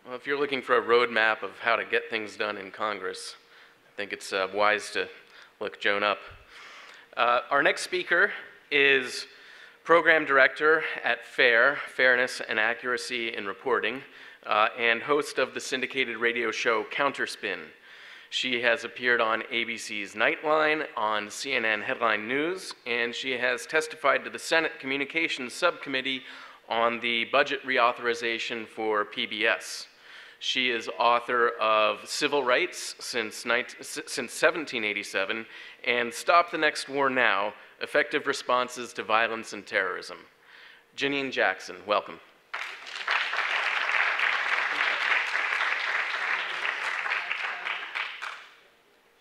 Well, if you're looking for a roadmap of how to get things done in Congress, I think it's wise to look Joan up. Our next speaker is Program Director at FAIR, Fairness and Accuracy in Reporting, and host of the syndicated radio show Counterspin. She has appeared on ABC's Nightline, on CNN Headline News, and she has testified to the Senate Communications Subcommittee on the budget reauthorization for PBS. She is author of Civil Rights since 1787 and Stop the Next War Now, Effective Responses to Violence and Terrorism. Janine Jackson, welcome.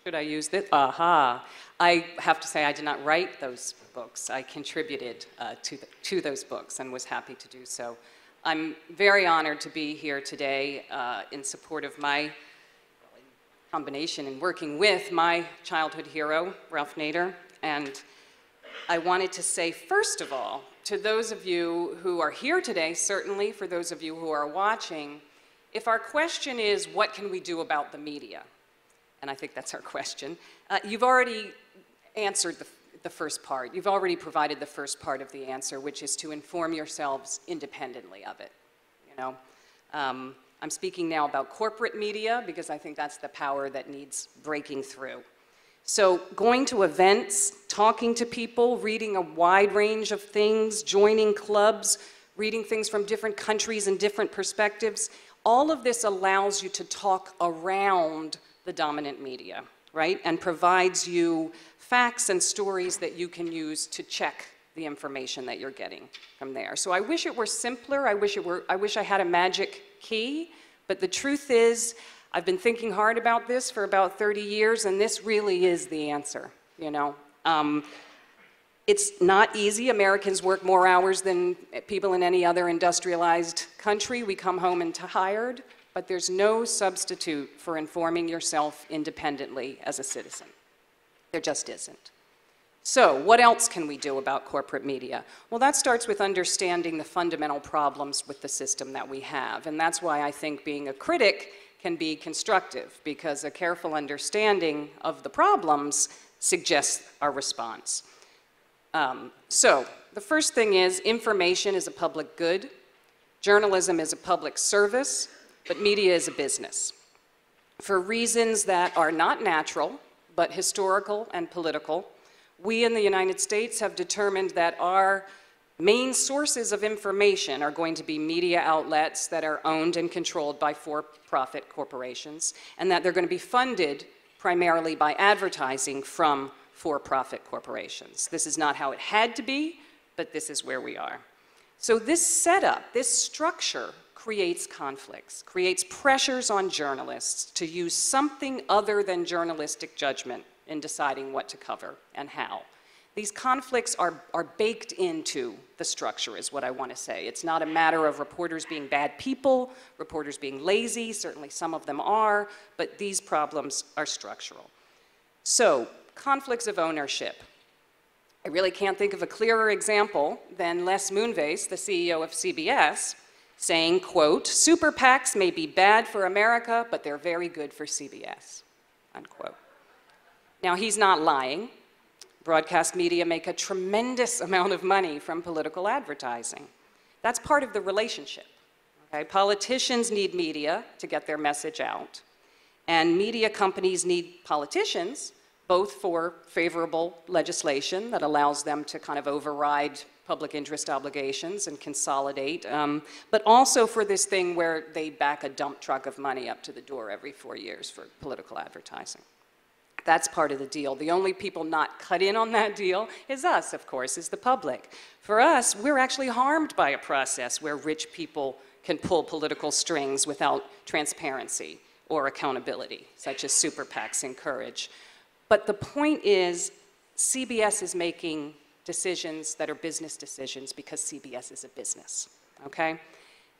Should I use this? Aha. I have to say I did not write those books. I contributed to those books and was happy to do so. I'm very honored to be here today in support of my combination and working with my childhood hero, Ralph Nader. And I wanted to say, first of all, to those of you who are here today, certainly for those of you who are watching, if our question is, what can we do about the media? And I think that's our question. You've already answered the first part. You've already provided the first part of the answer, which is to inform yourselves independently of it. You know, I'm speaking now about corporate media because I think that's the power that needs breaking through. So going to events, talking to people, reading a wide range of things, joining clubs, reading things from different countries and different perspectives, all of this allows you to talk around the dominant media, right? And provides you facts and stories that you can use to check the information that you're getting from there. So I wish it were simpler. I wish I had a magic key, but the truth is, I've been thinking hard about this for about 30 years, and this really is the answer, you know? It's not easy. Americans work more hours than people in any other industrialized country. We come home and tired, but there's no substitute for informing yourself independently as a citizen. There just isn't. So what else can we do about corporate media? Well, that starts with understanding the fundamental problems with the system that we have, and that's why I think being a critic can be constructive, because a careful understanding of the problems suggests our response. So the first thing is, information is a public good, journalism is a public service, but media is a business. For reasons that are not natural, but historical and political, we in the United States have determined that our main sources of information are going to be media outlets that are owned and controlled by for-profit corporations, and that they're going to be funded primarily by advertising from for-profit corporations. This is not how it had to be, but this is where we are. So this setup, this structure, creates conflicts, creates pressures on journalists to use something other than journalistic judgment in deciding what to cover and how. These conflicts are baked into the structure, is what I want to say. It's not a matter of reporters being bad people, reporters being lazy, certainly some of them are, but these problems are structural. So, conflicts of ownership. I really can't think of a clearer example than Les Moonves, the CEO of CBS, saying, quote, "Super PACs may be bad for America, but they're very good for CBS," unquote. Now, he's not lying. Broadcast media make a tremendous amount of money from political advertising. That's part of the relationship. Okay? Politicians need media to get their message out, and media companies need politicians, both for favorable legislation that allows them to kind of override public interest obligations and consolidate, but also for this thing where they back a dump truck of money up to the door every 4 years for political advertising. That's part of the deal. The only people not cut in on that deal is us, of course, is the public. For us, we're actually harmed by a process where rich people can pull political strings without transparency or accountability, such as super PACs encourage. But the point is, CBS is making decisions that are business decisions because CBS is a business, okay?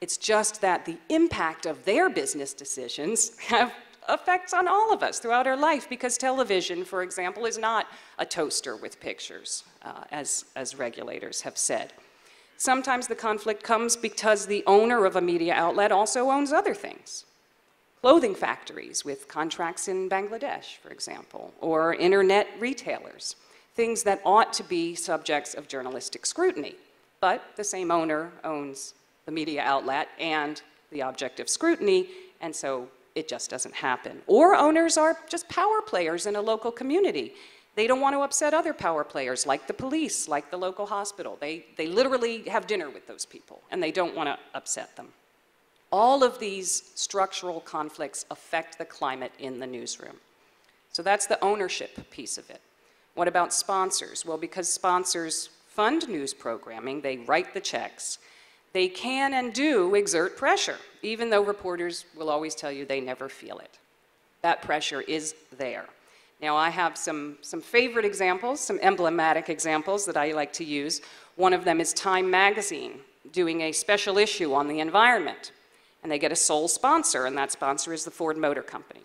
It's just that the impact of their business decisions have effects on all of us throughout our life, because television, for example, is not a toaster with pictures, as regulators have said. Sometimes the conflict comes because the owner of a media outlet also owns other things. Clothing factories with contracts in Bangladesh, for example, or internet retailers, things that ought to be subjects of journalistic scrutiny. But the same owner owns the media outlet and the object of scrutiny, and so it just doesn't happen. Or owners are just power players in a local community. They don't want to upset other power players, like the police, like the local hospital. They literally have dinner with those people, and they don't want to upset them. All of these structural conflicts affect the climate in the newsroom. So that's the ownership piece of it. What about sponsors? Well, because sponsors fund news programming, they write the checks, they can and do exert pressure, even though reporters will always tell you they never feel it. That pressure is there. Now, I have some favorite examples, some emblematic examples that I like to use. One of them is Time magazine doing a special issue on the environment. And they get a sole sponsor, and that sponsor is the Ford Motor Company.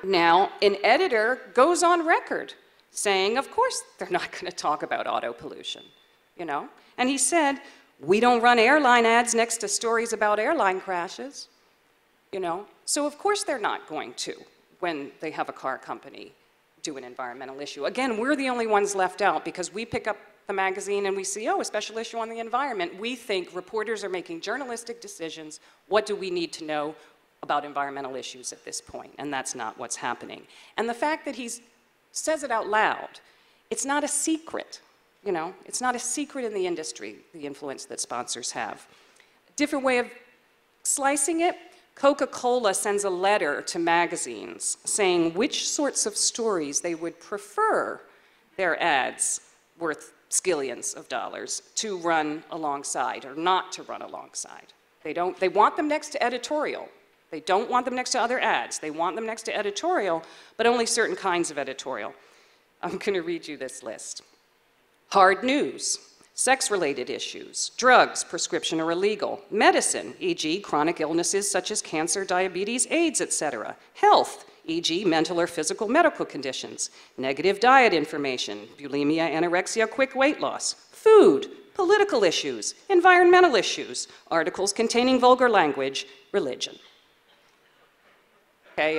Now, an editor goes on record saying, of course, they're not going to talk about auto pollution, you know? And he said, we don't run airline ads next to stories about airline crashes, you know? So of course they're not going to when they have a car company do an environmental issue. Again, we're the only ones left out because we pick up the magazine and we see, oh, a special issue on the environment. We think reporters are making journalistic decisions. What do we need to know about environmental issues at this point? And that's not what's happening. And the fact that he says it out loud, it's not a secret, you know? It's not a secret in the industry, the influence that sponsors have. Different way of slicing it, Coca-Cola sends a letter to magazines saying which sorts of stories they would prefer their ads worth skillions of dollars to run alongside or not to run alongside. They want them next to editorial. They don't want them next to other ads. They want them next to editorial, but only certain kinds of editorial. I'm going to read you this list. Hard news, sex-related issues, drugs, prescription or illegal, medicine, e.g. chronic illnesses such as cancer, diabetes, AIDS, etc., health, e.g. mental or physical medical conditions, negative diet information, bulimia, anorexia, quick weight loss, food, political issues, environmental issues, articles containing vulgar language, religion. Okay,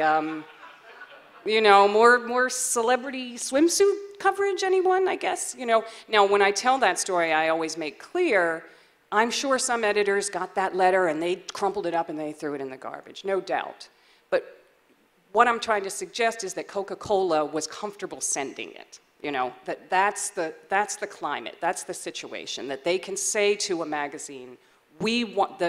you know, more celebrity swimsuit coverage, anyone, I guess? You know, now when I tell that story, I always make clear, I'm sure some editors got that letter and they crumpled it up and they threw it in the garbage, no doubt. But what I'm trying to suggest is that Coca-Cola was comfortable sending it. You know, that's the climate, that's the situation, that they can say to a magazine, we want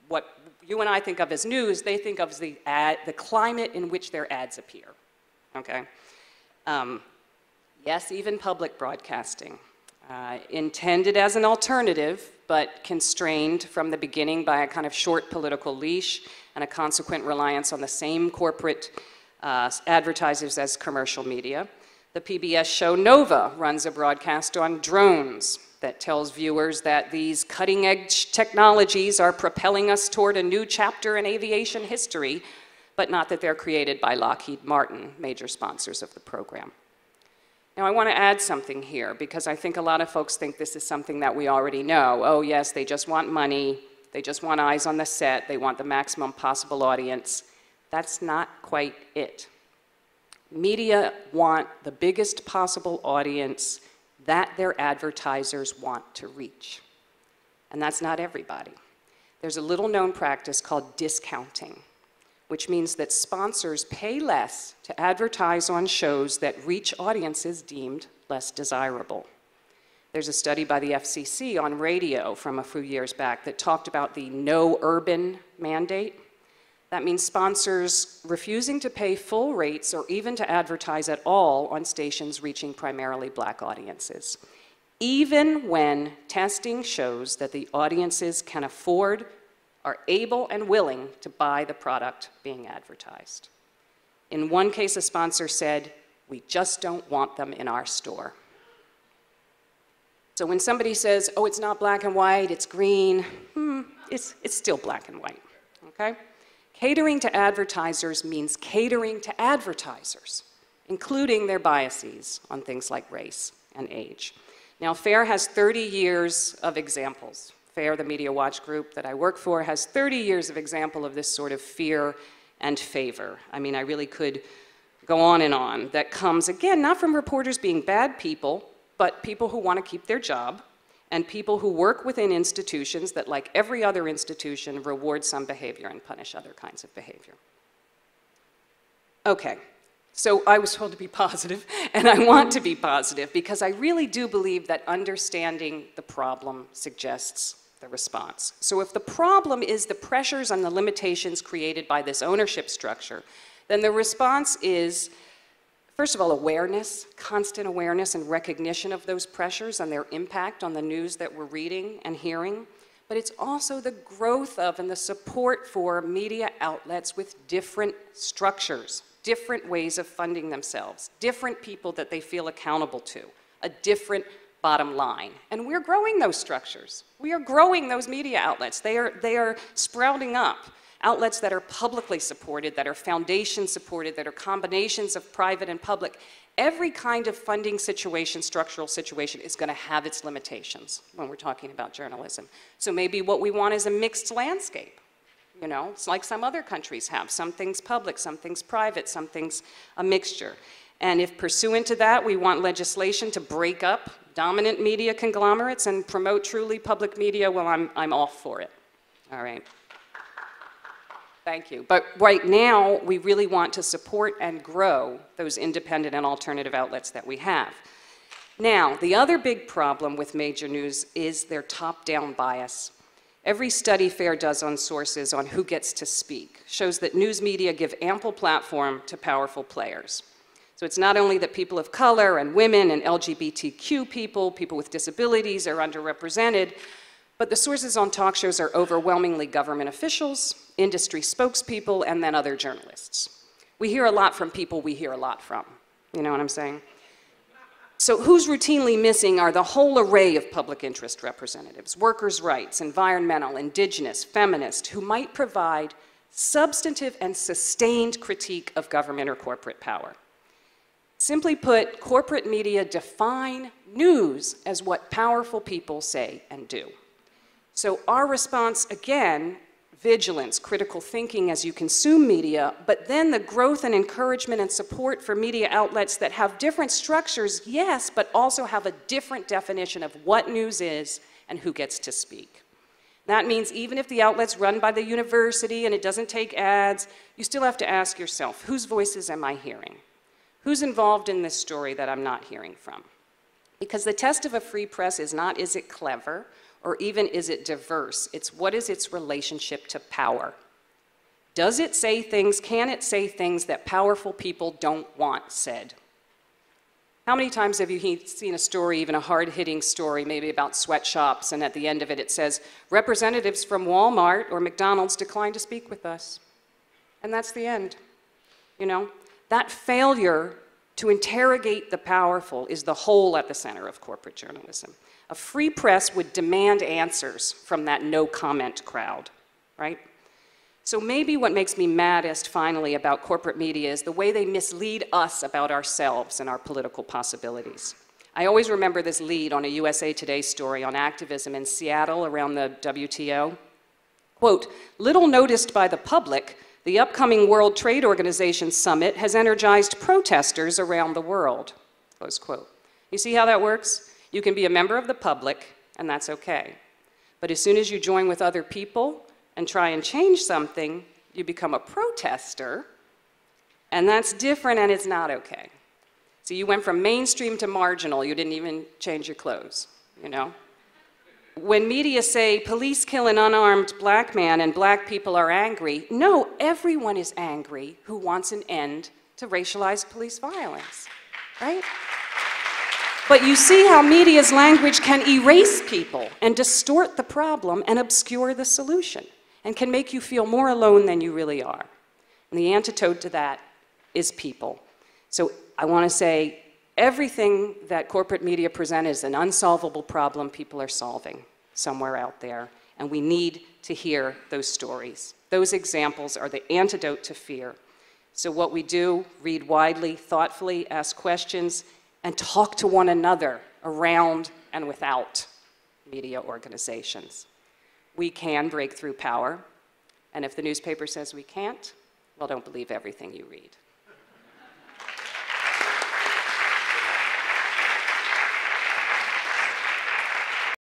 what you and I think of as news, they think of as the climate in which their ads appear, okay? Yes, even public broadcasting, intended as an alternative, but constrained from the beginning by a kind of short political leash and a consequent reliance on the same corporate advertisers as commercial media. The PBS show Nova runs a broadcast on drones that tells viewers that these cutting-edge technologies are propelling us toward a new chapter in aviation history, but not that they're created by Lockheed Martin, major sponsors of the program. Now, I want to add something here, because I think a lot of folks think this is something that we already know. Oh, yes, they just want money. They just want eyes on the set. They want the maximum possible audience. That's not quite it. Media want the biggest possible audience that their advertisers want to reach. And that's not everybody. There's a little-known practice called discounting, which means that sponsors pay less to advertise on shows that reach audiences deemed less desirable. There's a study by the FCC on radio from a few years back that talked about the no urban mandate. That means sponsors refusing to pay full rates or even to advertise at all on stations reaching primarily black audiences, even when testing shows that the audiences can afford, are able and willing to buy the product being advertised. In one case, a sponsor said, "We just don't want them in our store." So when somebody says, oh, it's not black and white, it's green, it's still black and white, okay? Catering to advertisers means catering to advertisers, including their biases on things like race and age. Now, FAIR has 30 years of examples. FAIR, the Media Watch group that I work for, has 30 years of example of this sort of fear and favor. I mean, I really could go on and on. That comes, again, not from reporters being bad people, but people who want to keep their job, and people who work within institutions that, like every other institution, reward some behavior and punish other kinds of behavior. Okay, so I was told to be positive, and I want to be positive because I really do believe that understanding the problem suggests the response. So if the problem is the pressures and the limitations created by this ownership structure, then the response is, first of all, awareness, constant awareness and recognition of those pressures and their impact on the news that we're reading and hearing. But it's also the growth of and the support for media outlets with different structures, different ways of funding themselves, different people that they feel accountable to, a different bottom line. And we're growing those structures. We are growing those media outlets. They are sprouting up. Outlets that are publicly supported, that are foundation supported, that are combinations of private and public. Every kind of funding situation, structural situation, is going to have its limitations when we're talking about journalism. So maybe what we want is a mixed landscape. You know, it's like some other countries have. Some things public, some things private, some things a mixture. And if pursuant to that, we want legislation to break up dominant media conglomerates and promote truly public media, well, I'm all for it. All right. Thank you. But right now, we really want to support and grow those independent and alternative outlets that we have. Now, the other big problem with major news is their top-down bias. Every study FAIR does on sources on who gets to speak shows that news media give ample platform to powerful players. So it's not only that people of color and women and LGBTQ people, people with disabilities are underrepresented, but the sources on talk shows are overwhelmingly government officials, industry spokespeople, and then other journalists. We hear a lot from people we hear a lot from. You know what I'm saying? So who's routinely missing are the whole array of public interest representatives, workers' rights, environmental, indigenous, feminist, who might provide substantive and sustained critique of government or corporate power. Simply put, corporate media define news as what powerful people say and do. So our response, again, vigilance, critical thinking as you consume media, but then the growth and encouragement and support for media outlets that have different structures, yes, but also have a different definition of what news is and who gets to speak. That means even if the outlet's run by the university and it doesn't take ads, you still have to ask yourself, whose voices am I hearing? Who's involved in this story that I'm not hearing from? Because the test of a free press is not, is it clever, or even is it diverse? It's what is its relationship to power? Does it say things, can it say things that powerful people don't want said? How many times have you seen a story, even a hard-hitting story, maybe about sweatshops, and at the end of it, it says, representatives from Walmart or McDonald's declined to speak with us. And that's the end, you know? That failure to interrogate the powerful is the hole at the center of corporate journalism. A free press would demand answers from that no-comment crowd, right? So maybe what makes me maddest, finally, about corporate media is the way they mislead us about ourselves and our political possibilities. I always remember this lead on a USA Today story on activism in Seattle around the WTO. Quote, little noticed by the public, the upcoming World Trade Organization summit has energized protesters around the world, close quote. You see how that works? You can be a member of the public, and that's okay. But as soon as you join with other people and try and change something, you become a protester, and that's different and it's not okay. So you went from mainstream to marginal, you didn't even change your clothes, you know? When media say police kill an unarmed black man and black people are angry, no, everyone is angry who wants an end to racialized police violence, right? But you see how media's language can erase people and distort the problem and obscure the solution and can make you feel more alone than you really are. And the antidote to that is people. So I want to say everything that corporate media present is an unsolvable problem people are solving somewhere out there, and we need to hear those stories. Those examples are the antidote to fear. So what we do, read widely, thoughtfully, ask questions, and talk to one another around and without media organizations. We can break through power, and if the newspaper says we can't, well, don't believe everything you read.